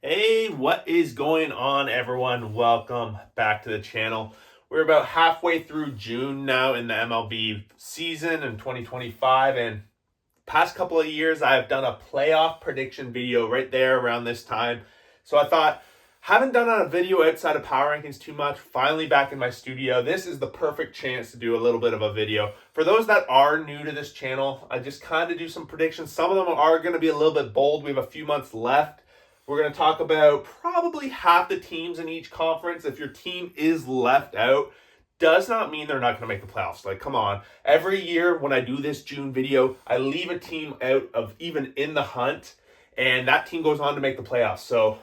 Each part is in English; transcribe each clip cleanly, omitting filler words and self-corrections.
Hey, what is going on, everyone? Welcome back to the channel. We're about halfway through June now in the MLB season in 2025, and past couple of years I've done a playoff prediction video right there around this time. So I thought, haven't done a video outside of power rankings too much, finally back in my studio. This is the perfect chance to do a little bit of a video. For those that are new to this channel, I just kind of do some predictions. Some of them are going to be a little bit bold. We have a few months left. We're going to talk about probably half the teams in each conference. If your team is left out, does not mean they're not going to make the playoffs. Like, come on. Every year when I do this June video, I leave a team out of even in the hunt, and that team goes on to make the playoffs. So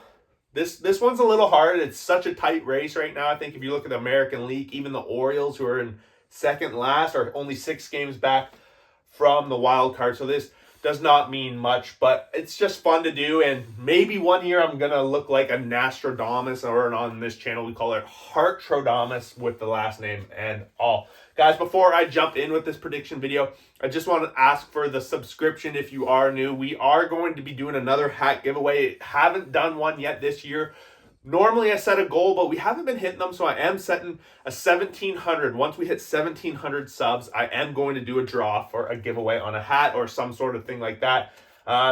this one's a little hard. It's such a tight race right now. I think if you look at the American League, even the Orioles, who are in second last, are only 6 games back from the wild card. So this does not mean much, but it's just fun to do. And maybe one year I'm going to look like a Nostradamus, or on this channel we call it Heartrodamus with the last name and all. Guys, before I jump in with this prediction video, I just want to ask for the subscription if you are new. We are going to be doing another hat giveaway. Haven't done one yet this year. Normally I set a goal, but we haven't been hitting them, so I am setting a 1,700. Once we hit 1,700 subs, I am going to do a draw for a giveaway on a hat or some sort of thing like that.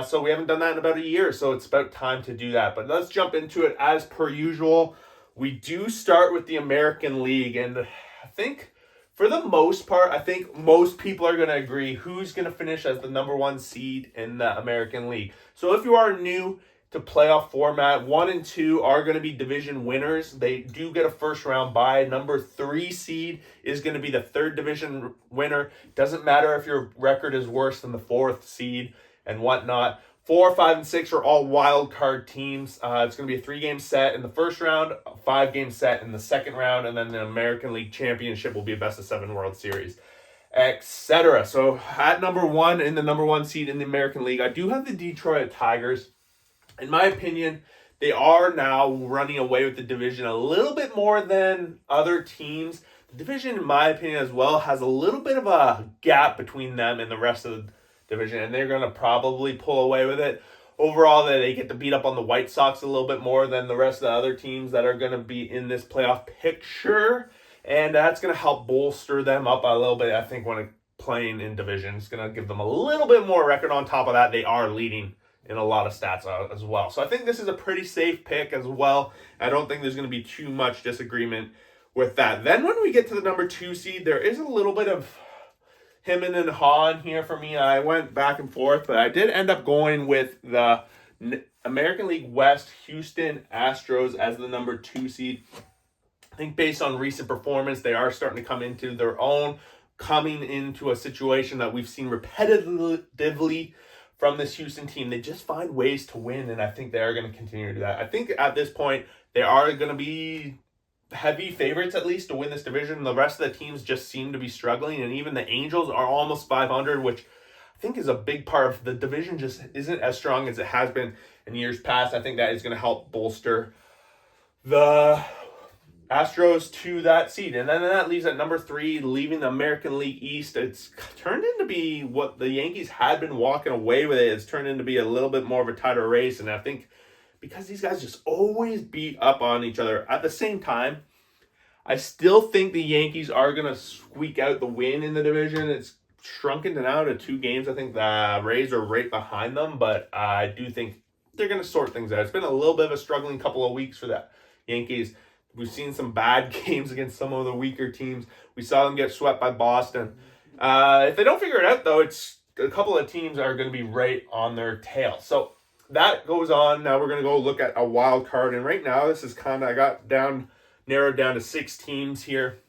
So we haven't done that in about a year, so it's about time to do that. But let's jump into it as per usual. We do start with the American League, and I think for the most part, I think most people are going to agree who's going to finish as the number 1 seed in the American League. So if you are new to playoff format, 1 and 2 are going to be division winners. They do get a first round bye. Number 3 seed is going to be the 3rd division winner. Doesn't matter if your record is worse than the 4th seed and whatnot. 4, 5, and 6 are all wild card teams. It's going to be a 3-game set in the first round, a 5-game set in the second round, and then the American League Championship will be a best of 7 World Series, etc. So at number 1 in the number 1 seed in the American League, I do have the Detroit Tigers. In my opinion, they are now running away with the division a little bit more than other teams. The division, in my opinion, as well, has a little bit of a gap between them and the rest of the division, and they're going to probably pull away with it. Overall, they get to beat up on the White Sox a little bit more than the rest of the other teams that are going to be in this playoff picture, and that's going to help bolster them up a little bit, I think, when playing in division. It's going to give them a little bit more record. On top of that, they are leading in a lot of stats as well. So I think this is a pretty safe pick as well. I don't think there's going to be too much disagreement with that. Then when we get to the number 2 seed, there is a little bit of him and haw in here for me. I went back and forth, but I did end up going with the American League West Houston Astros as the number 2 seed. I think based on recent performance, they are starting to come into their own, coming into a situation that we've seen repetitively from this Houston team. They just find ways to win, and I think they are going to continue to do that. I think at this point, they are going to be heavy favorites, at least, to win this division. The rest of the teams just seem to be struggling, and even the Angels are almost 500, which I think is a big part of the division. Just isn't as strong as it has been in years past. I think that is going to help bolster the Astros to that seed. And then that leaves at number 3, leaving the American League East. It's turned into be what the Yankees had been walking away with. It's turned into be a little bit more of a tighter race. And I think because these guys just always beat up on each other. At the same time, I still think the Yankees are going to squeak out the win in the division. It's shrunken down to 2 games. I think the Rays are right behind them, but I do think they're going to sort things out. It's been a little bit of a struggling couple of weeks for the Yankees. We've seen some bad games against some of the weaker teams. We saw them get swept by Boston. If they don't figure it out, though, it's a couple of teams are going to be right on their tail. So that goes on. Now we're going to go look at a wild card. And right now, this is kind of, I got narrowed down to 6 teams here.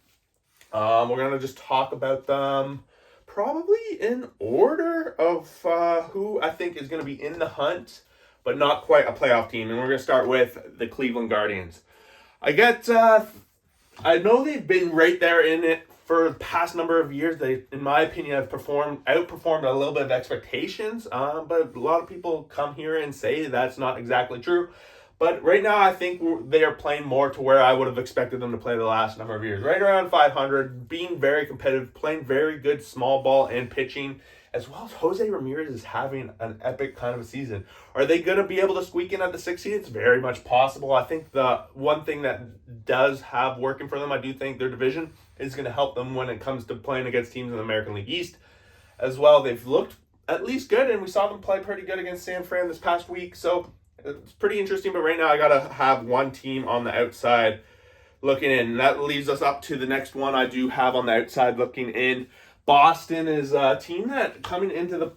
We're going to just talk about them probably in order of who I think is going to be in the hunt, but not quite a playoff team. And we're going to start with the Cleveland Guardians. I know they've been right there in it for the past number of years. They, in my opinion, have outperformed a little bit of expectations. But a lot of people come here and say that's not exactly true. But right now, I think they are playing more to where I would have expected them to play the last number of years. Right around 500, being very competitive, playing very good small ball and pitching. as well as Jose Ramirez is having an epic kind of a season. Are they going to be able to squeak in at the 6th seed? It's very much possible. I think the one thing that does have working for them, I do think their division is going to help them when it comes to playing against teams in the American League East as well. They've looked at least good, and we saw them play pretty good against San Fran this past week, so it's pretty interesting. But right now I got to have one team on the outside looking in. And that leaves us up to the next one I do have on the outside looking in. Boston is a team that coming into the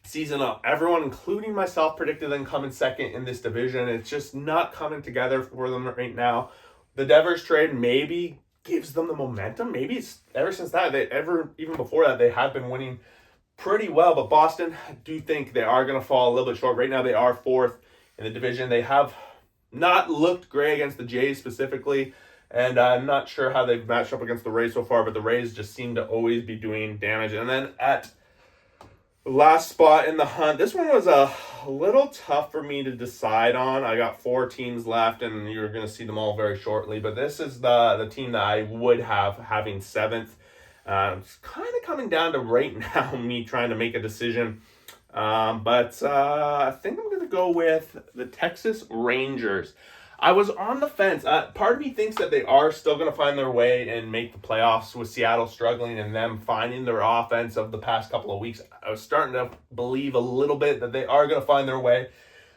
season, everyone, including myself, predicted them coming second in this division. It's just not coming together for them right now. The Devers trade maybe gives them the momentum. Maybe it's ever since that, even before that, they have been winning pretty well. But Boston, I do think they are going to fall a little bit short. Right now they are 4th in the division. They have not looked great against the Jays specifically, and I'm not sure how they've matched up against the Rays so far, but the Rays just seem to always be doing damage. And then at the last spot in the hunt, this one was a little tough for me to decide on. I got 4 teams left, and you're going to see them all very shortly, but this is the team that I would have having 7th. It's kind of coming down to right now me trying to make a decision. But I think I'm going to go with the Texas Rangers. I was on the fence. Part of me thinks that they are still going to find their way and make the playoffs with Seattle struggling and them finding their offense of the past couple of weeks. I was starting to believe a little bit that they are going to find their way.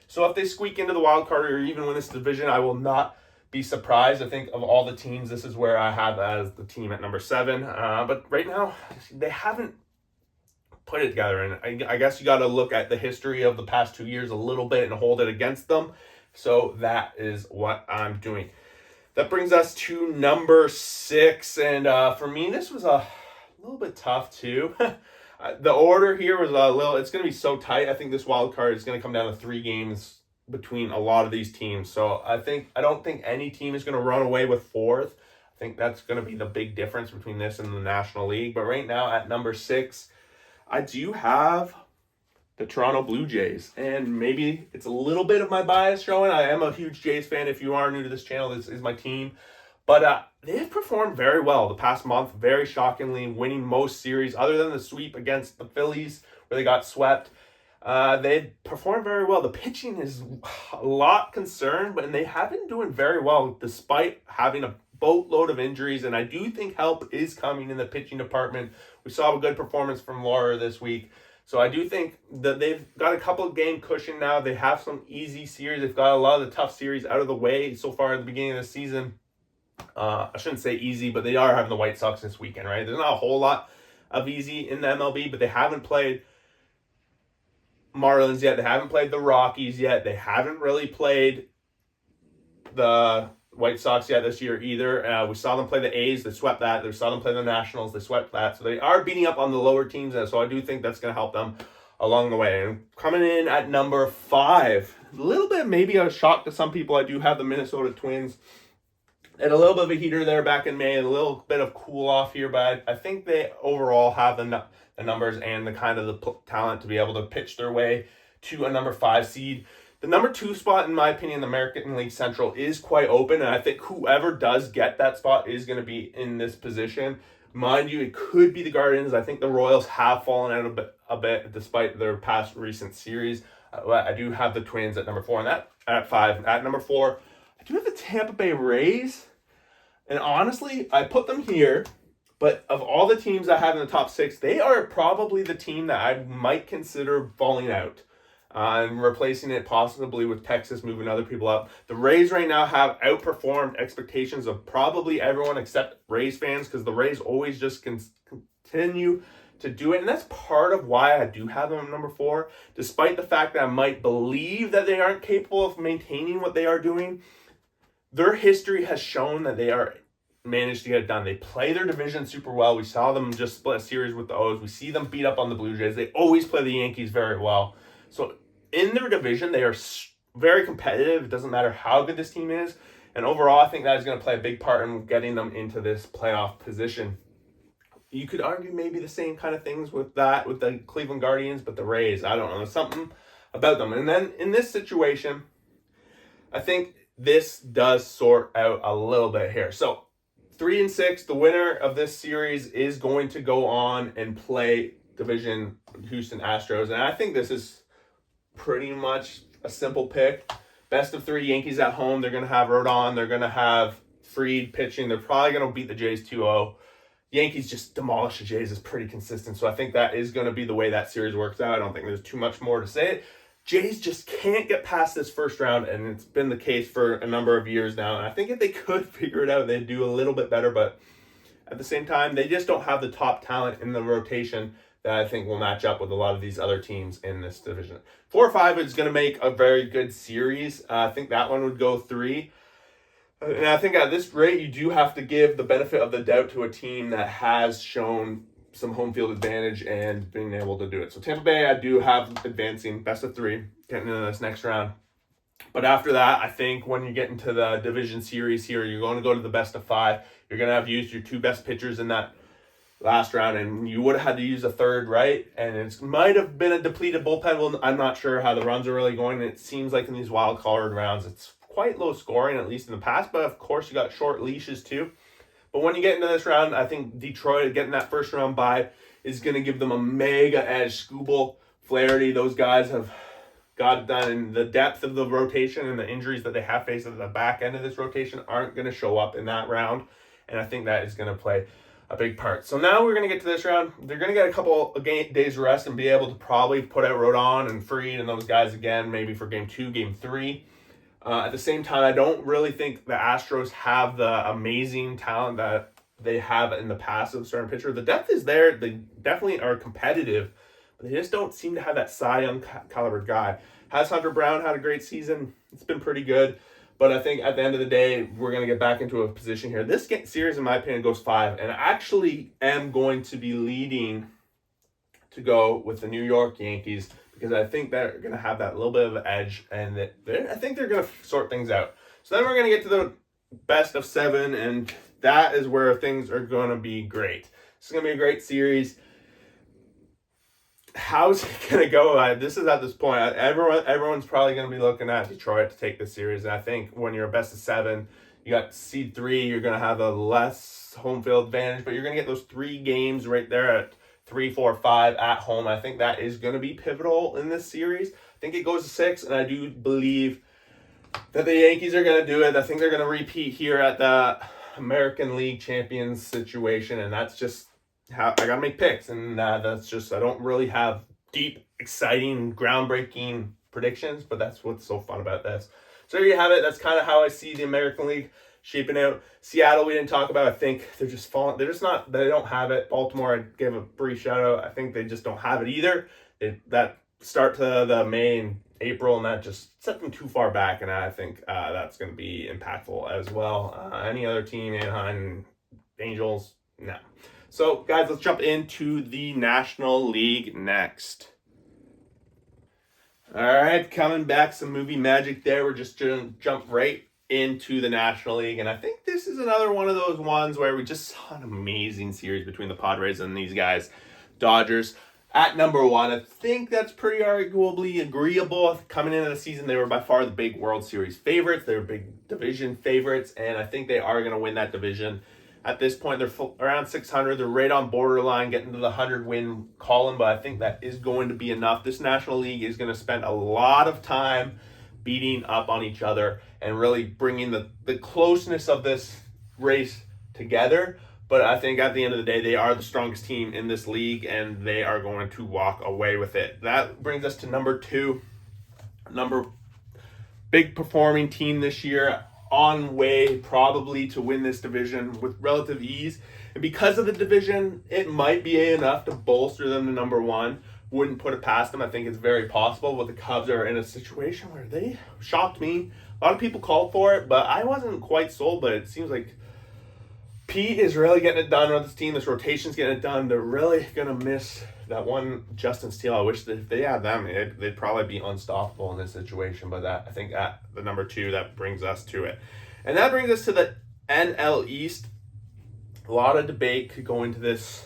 So if they squeak into the wild card or even win this division, I will not be surprised. I think of all the teams, this is where I have as the team at number 7. But right now, they haven't put it together. And I guess you got to look at the history of the past 2 years a little bit and hold it against them. So that is what I'm doing. That brings us to number 6. And for me, this was a little bit tough too. The order here was it's going to be so tight. I think this wild card is going to come down to 3 games between a lot of these teams. So I don't think any team is going to run away with 4th. I think that's going to be the big difference between this and the National League. But right now at number 6, I do have the Toronto Blue Jays. And maybe it's a little bit of my bias showing. I am a huge Jays fan. If you are new to this channel, this is my team. But they've performed very well the past month, very shockingly, winning most series other than the sweep against the Phillies where they got swept. They've performed very well. The pitching is a lot concerned, but they have been doing very well despite having a boatload of injuries, and I do think help is coming in the pitching department. We saw a good performance from Laura this week, so I do think that they've got a couple of game cushion now. They have some easy series. They've got a lot of the tough series out of the way so far at the beginning of the season. I shouldn't say easy, but they are having the White Sox this weekend, right? There's not a whole lot of easy in the MLB, but they haven't played Marlins yet. They haven't played the Rockies yet. They haven't really played the White Sox yet this year either. We saw them play the A's. They swept that. We saw them play the Nationals. They swept that. So they are beating up on the lower teams. And so I do think that's going to help them along the way. And coming in at number 5, a little bit maybe a shock to some people, I do have the Minnesota Twins. And a little bit of a heater there back in May, and a little bit of cool off here, but I think they overall have the numbers and the kind of the talent to be able to pitch their way to a number 5 seed. The number 2 spot, in my opinion, the American League Central is quite open, and I think whoever does get that spot is going to be in this position. Mind you, it could be the Guardians. I think the Royals have fallen out a bit despite their past recent series. I do have the Twins at number 4, and that at 5. At number 4, I do have the Tampa Bay Rays, and honestly, I put them here, but of all the teams I have in the top 6, they are probably the team that I might consider falling out. And replacing it possibly with Texas, moving other people up. The Rays right now have outperformed expectations of probably everyone except Rays fans, because the Rays always just continue to do it. And that's part of why I do have them at number 4, despite the fact that I might believe that they aren't capable of maintaining what they are doing. Their history has shown that they are managed to get it done. They play their division super well. We saw them just split a series with the O's. We see them beat up on the Blue Jays. They always play the Yankees very well. So in their division, they are very competitive. It doesn't matter how good this team is. And overall, I think that is going to play a big part in getting them into this playoff position. You could argue maybe the same kind of things with the Cleveland Guardians, but the Rays, I don't know. There's something about them. And then in this situation, I think this does sort out a little bit here. So 3 and 6, the winner of this series is going to go on and play division Houston Astros. And I think this is pretty much a simple pick. Best of 3, Yankees at home. They're going to have Rodon. They're going to have Fried pitching. They're probably going to beat the Jays 2-0. Yankees just demolish the Jays is pretty consistent. So I think that is going to be the way that series works out. I don't think there's too much more to say. Jays just can't get past this first round, and it's been the case for a number of years now. And I think if they could figure it out, they'd do a little bit better. But at the same time, they just don't have the top talent in the rotation that I think will match up with a lot of these other teams in this division. 4 or 5 is going to make a very good series. I think that one would go 3. And I think at this rate, you do have to give the benefit of the doubt to a team that has shown some home field advantage and being able to do it. So Tampa Bay, I do have advancing best of 3, getting into this next round. But after that, I think when you get into the division series here, you're going to go to the best of 5. You're going to have used your 2 best pitchers in that last round, and you would have had to use a third, right? And it might have been a depleted bullpen. Well, I'm not sure how the runs are really going. And it seems like in these wild card rounds, it's quite low scoring, at least in the past. But of course, you got short leashes too. But when you get into this round, I think Detroit getting that first round bye is going to give them a mega edge. Skubal, Flaherty, those guys have got it done. And the depth of the rotation and the injuries that they have faced at the back end of this rotation aren't going to show up in that round. And I think that is going to play a big part. So now we're going to get to this round. They're going to get a couple of days rest and be able to probably put out Rodon and Fried and those guys again, maybe for game 2, game 3. At the same time, I don't really think the Astros have the amazing talent that they have in the past of starting pitcher. The depth is there. They definitely are competitive, but they just don't seem to have that Cy Young caliber guy. Has Hunter Brown had a great season? It's been pretty good. But I think at the end of the day, we're going to get back into a position here. This series, in my opinion, goes 5. And I actually am going to be leading to go with the New York Yankees because I think they're going to have that little bit of an edge. And I think they're going to sort things out. So then we're going to get to the best of 7. And that is where things are going to be great. This is going to be a great series. How's it going to go? This is at this point. Everyone's probably going to be looking at Detroit to take this series. And I think when you're a best of 7, you got seed 3, you're going to have a less home field advantage, but you're going to get those 3 games right there at 3, 4, 5 at home. I think that is going to be pivotal in this series. I think it goes to 6, and I do believe that the Yankees are going to do it. I think they're going to repeat here at the American League Champions situation, and that's just how I gotta make picks, and that's just, I don't really have deep, exciting, groundbreaking predictions, but that's what's so fun about this. So there you have it. That's kind of how I see the American League shaping out. Seattle, we didn't talk about. I think they're just falling. They're just not. They don't have it. Baltimore, I gave a brief shout out. I think they just don't have it either. That start to the May and April, and that just set them too far back, and I think that's going to be impactful as well. Any other team, Anaheim, Angels, no. So, guys, let's jump into the National League next. All right, coming back, some movie magic there. We're just going to jump right into the National League. And I think this is another one of those ones where we just saw an amazing series between the Padres and these guys. Dodgers at number 1. I think that's pretty arguably agreeable. Coming into the season, they were by far the big World Series favorites. They were big division favorites, and I think they are going to win that division. At this point, they're around 600. They're right on borderline, getting to the 100-win column, but I think that is going to be enough. This National League is going to spend a lot of time beating up on each other and really bringing the closeness of this race together. But I think at the end of the day, they are the strongest team in this league, and they are going to walk away with it. That brings us to number 2. Big performing team this year, on way probably to win this division with relative ease. And because of the division, it might be enough to bolster them to number 1. Wouldn't put it past them. I think it's very possible. But the Cubs are in a situation where they shocked me. A lot of people called for it, but I wasn't quite sold. But it seems like Pete is really getting it done on this team. This rotation's getting it done. They're really going to miss that one Justin Steele. I wish that if they had them, they'd probably be unstoppable in this situation. But I think at the number 2, that brings us to it. And that brings us to the NL East. A lot of debate could go into this.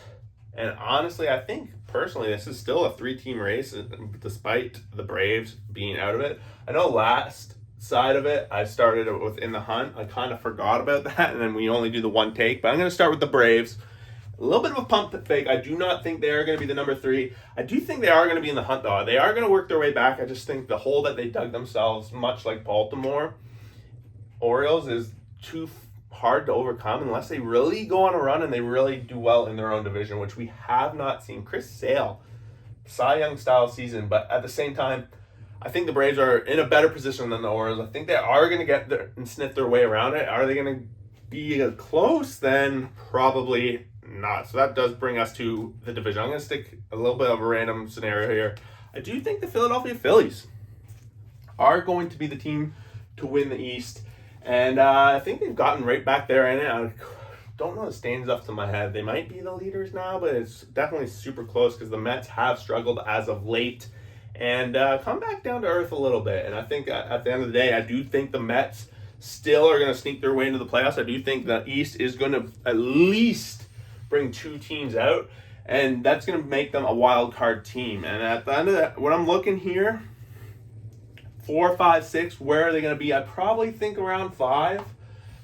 And honestly, I think personally, this is still a 3-team race, despite the Braves being out of it. I know last side of it, I started it in the hunt. I kind of forgot about that, and then we only do the one take. But I'm going to start with the Braves. a little bit of a pump fake. I do not think they are going to be the number 3. I do think they are going to be in the hunt, though. They are going to work their way back. I just think the hole that they dug themselves, much like Baltimore Orioles, is too hard to overcome unless they really go on a run and they really do well in their own division, which we have not seen. Chris Sale, Cy Young style season, but at the same time, I think the Braves are in a better position than the Orioles. I think they are going to get there and sniff their way around it. Are they going to be close? Then probably not. So that does bring us to the division. I'm going to stick a little bit of a random scenario here. I do think the Philadelphia Phillies are going to be the team to win the East. And I think they've gotten right back there in it. I don't know the standings off to my head. They might be the leaders now, but it's definitely super close because the Mets have struggled as of late and come back down to earth a little bit. And I think at the end of the day, I do think the Mets still are going to sneak their way into the playoffs. I do think the East is going to at least bring 2 teams out, and that's going to make them a wild card team. And at the end of that, when I'm looking here, 4, 5, 6, where are they going to be? I probably think around 5.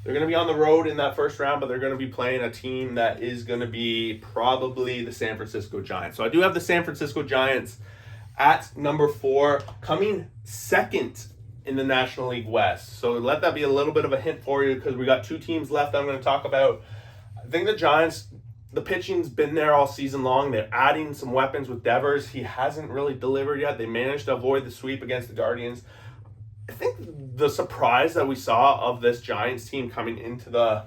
They're going to be on the road in that first round, but they're going to be playing a team that is going to be probably the San Francisco Giants. So I do have the San Francisco Giants at number 4, coming second in the National League West. So let that be a little bit of a hint for you because we got 2 teams left I'm going to talk about. I think the Giants, the pitching's been there all season long. They're adding some weapons with Devers. He hasn't really delivered yet. They managed to avoid the sweep against the Guardians. I think the surprise that we saw of this Giants team coming into the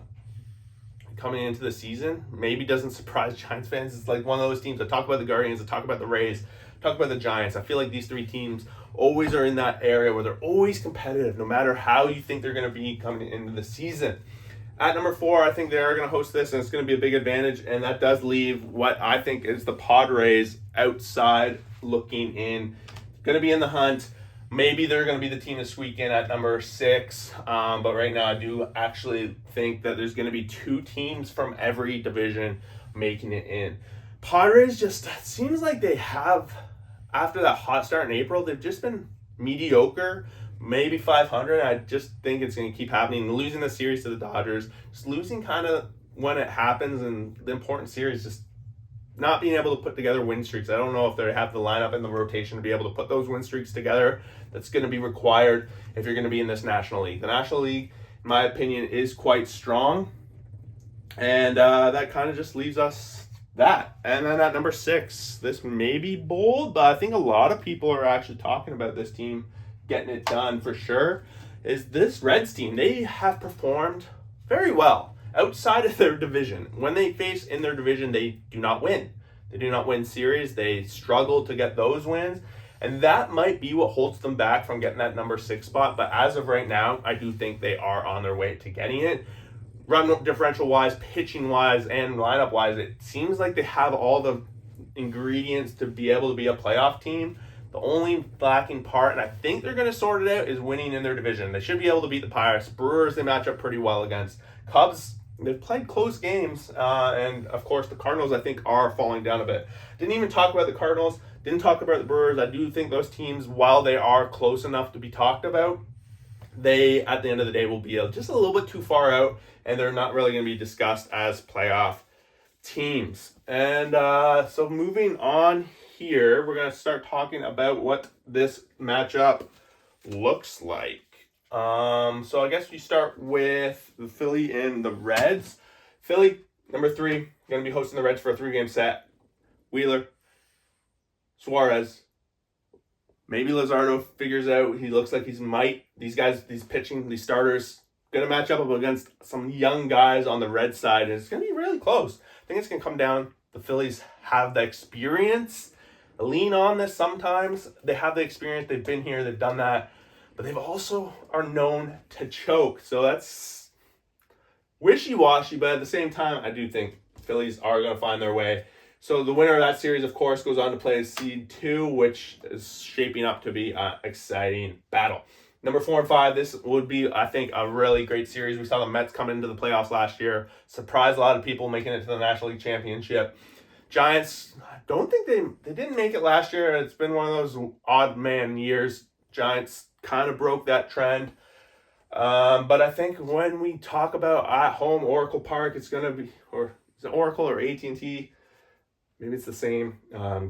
season maybe doesn't surprise Giants fans. It's like one of those teams that talk about the Guardians, that talk about the Rays, talk about the Giants. I feel like these 3 teams always are in that area where they're always competitive, no matter how you think they're going to be coming into the season. At number 4, I think they are going to host this, and it's going to be a big advantage, and that does leave what I think is the Padres outside looking in. Going to be in the hunt. Maybe they're going to be the team to squeak in at number 6, but right now I do actually think that there's going to be 2 teams from every division making it in. Padres just seems like they have, after that hot start in April, they've just been mediocre, maybe 500. I just think it's going to keep happening. Losing the series to the Dodgers, just losing kind of when it happens, and the important series, just not being able to put together win streaks. I don't know if they have the lineup and the rotation to be able to put those win streaks together. That's going to be required if you're going to be in this National League. The National League, in my opinion, is quite strong, and that kind of just leaves us that. And then at number 6, this may be bold, but I think a lot of people are actually talking about this team getting it done for sure, is this Reds team. They have performed very well outside of their division. When they face in their division, they do not win. They do not win series. They struggle to get those wins, and that might be what holds them back from getting that number 6 spot. But as of right now, I do think they are on their way to getting it. Run differential wise, pitching wise, and lineup wise, it seems like they have all the ingredients to be able to be a playoff team. The only lacking part, and I think they're going to sort it out, is winning in their division. They should be able to beat the Pirates. Brewers, they match up pretty well against. Cubs, they've played close games. And, of course, the Cardinals, I think, are falling down a bit. Didn't even talk about the Cardinals. Didn't talk about the Brewers. I do think those teams, while they are close enough to be talked about, they, at the end of the day, will be just a little bit too far out, and they're not really going to be discussed as playoff teams. And so moving on here, we're going to start talking about what this matchup looks like. So I guess we start with the Philly and the Reds. Philly, number 3, going to be hosting the Reds for a 3-game set. Wheeler, Suarez, maybe Luzardo figures out, he looks like these guys, these pitching, these starters, going to match up against some young guys on the Red side, and it's going to be really close. I think it's going to come down, the Phillies have the experience, lean on this sometimes. They have the experience, they've been here, they've done that, but they've also are known to choke. So that's wishy-washy, but at the same time, I do think Phillies are going to find their way. So the winner of that series, of course, goes on to play seed 2, which is shaping up to be an exciting battle. Number 4 and 5, this would be, I think, a really great series. We saw the Mets come into the playoffs last year, surprised a lot of people making it to the National League Championship. Giants, I don't think they didn't make it last year. It's been one of those odd man years. Giants kind of broke that trend. But I think when we talk about at home Oracle Park, it's going to be, or Is it Oracle or AT&T? Maybe it's the same.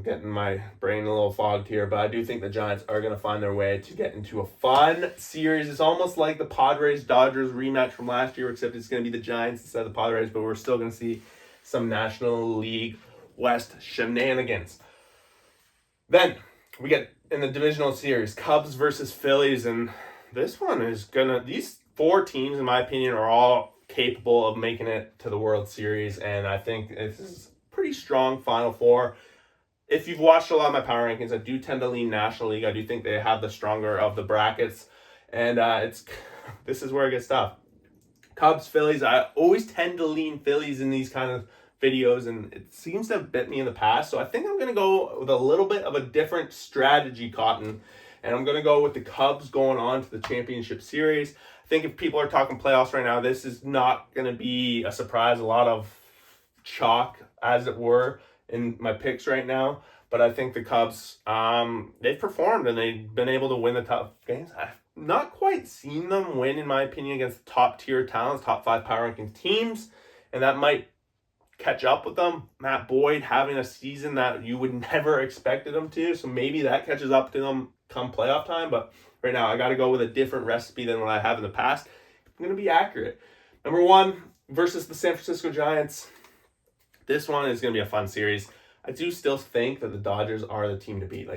Getting my brain a little fogged here, but I do think the Giants are going to find their way to get into a fun series. It's almost like the Padres-Dodgers rematch from last year, except it's going to be the Giants instead of the Padres, but we're still going to see some National League West shenanigans. Then we get in the divisional series, Cubs versus Phillies, and this one is these four teams, in my opinion, are all capable of making it to the World Series, and I think this is pretty strong Final Four. If you've watched a lot of my power rankings, I do tend to lean National League. I do think they have the stronger of the brackets, and this is where it gets tough. Cubs, Phillies, I always tend to lean Phillies in these kind of videos, and it seems to have bit me in the past, so I think I'm going to go with a little bit of a different strategy, Cotton, and I'm going to go with the Cubs going on to the championship series. I think if people are talking playoffs right now, this is not going to be a surprise. A lot of chalk, as it were, in my picks right now, but I think the Cubs, they've performed and they've been able to win the tough games. I've not quite seen them win, in my opinion, against top tier talents, top 5 power ranking teams, and that might catch up with them. Matt Boyd having a season that you would never expected him to, so maybe that catches up to them come playoff time, but right now I got to go with a different recipe than what I have in the past. I'm going to be accurate. Number 1 versus the San Francisco Giants. This one is going to be a fun series. I do still think that the Dodgers are the team to beat.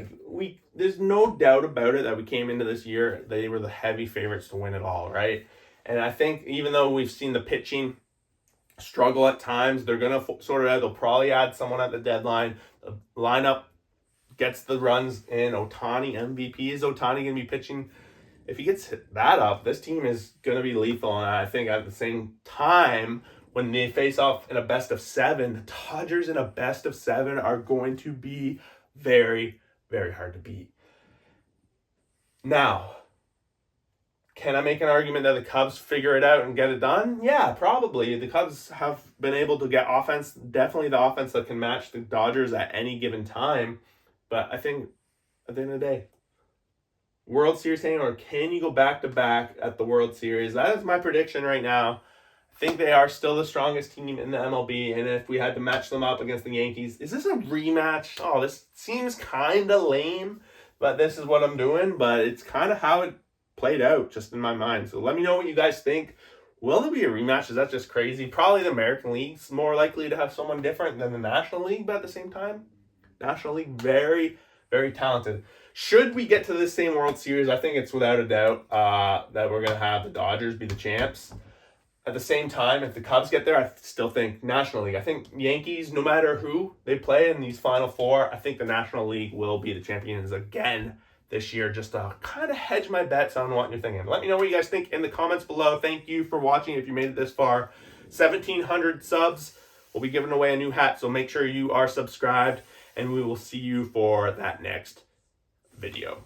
There's no doubt about it that we came into this year, they were the heavy favorites to win it all, right? And I think even though we've seen the pitching struggle at times, they're going to sort it out. They'll probably add someone at the deadline. The lineup gets the runs in. Ohtani, MVP. Is Ohtani going to be pitching? If he gets that up, this team is going to be lethal. And I think at the same time, when they face off in a best of 7, the Dodgers in a best of 7 are going to be very, very hard to beat. Now, can I make an argument that the Cubs figure it out and get it done? Yeah, probably. The Cubs have been able to get offense, definitely the offense that can match the Dodgers at any given time. But I think at the end of the day, World Series hang, or can you go back-to-back at the World Series? That is my prediction right now. I think they are still the strongest team in the MLB, and if we had to match them up against the Yankees, is this a rematch? Oh, this seems kind of lame, but this is what I'm doing, but it's kind of how it played out just in my mind. So let me know what you guys think. Will there be a rematch? Is that just crazy? Probably the American League's more likely to have someone different than the National League, but at the same time, National League, very, very talented. Should we get to this same World Series, I think it's without a doubt that we're going to have the Dodgers be the champs. At the same time, if the Cubs get there, I still think National League. I think Yankees, no matter who they play in these Final Four, I think the National League will be the champions again this year, just to kind of hedge my bets on what you're thinking. Let me know what you guys think in the comments below. Thank you for watching if you made it this far. 1,700 subs. We'll be giving away a new hat, so make sure you are subscribed, and we will see you for that next video.